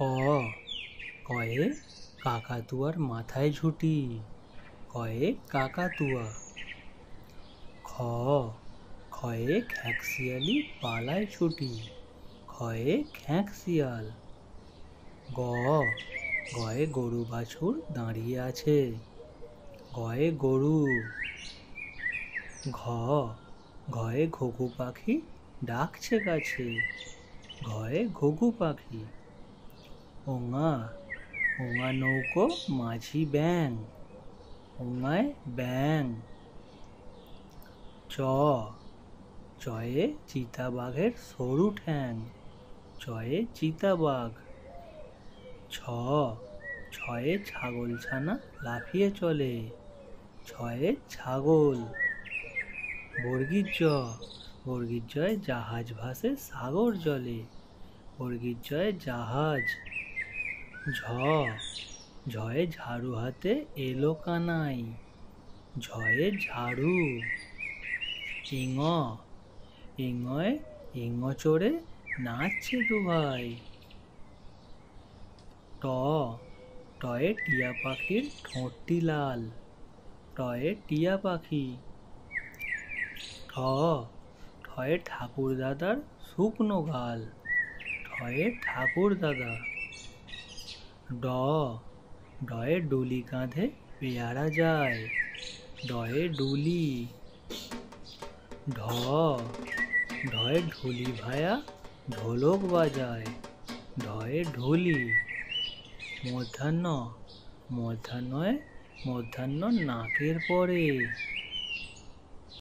ক কয়ে কাকাতুয়ার মাথায় ঝুঁটি, কয়ে কাকাতুয়া। খ খয়ে খ্যাঁকশিয়ালি পালায় ছুটি, খয়ে খ্যাঁকশিয়াল। গ গয়ে গরু বাছুর দাঁড়িয়ে আছে, গয়ে গরু। ঘ ঘয়ে ঘুঘু পাখি ডাকছে গাছে, ঘয়ে ঘুঘু পাখি। ওঙা ওঙা নৌকো মাঝি ব্যাং, ওঙায় ব্যাং। চ চয়ে চিতাবাঘের সরু ঠ্যাং, চয়ে চিতাবাঘ। ছ ছয়ে ছাগলছানা লাফিয়ে চলে, ছয়ে ছাগল। বর্গীর জয় জাহাজ ভাসে সাগর জলে, বর্গীর জয় জাহাজ। ঝ ঝয়ে ঝাড়ু হাতে এলো কানাই, ঝয়ে ঝাড়ু। ইঙ ইঙয়ে ইঙ চড়ে নাচছে দুভাই। ট টয়ে টিয়া পাখির ঠোঁটটি লাল, টয়ে টিয়া পাখি। ঠ ঠয়ে ঠাকুর দাদার শুকনো গাল, ঠয়ে ঠাকুর দাদা। ড ডয়ে ডুলি কাঁধে পেয়ারা যায়, ডয়ে ডুলি। ঢ ঢয়ে ঢুলি ভায়া ঢোলক বাজায়, ঢয়ে ঢুলি। মধ্যাহ্নয়ে মধ্যাহ্ন নাকের পরে,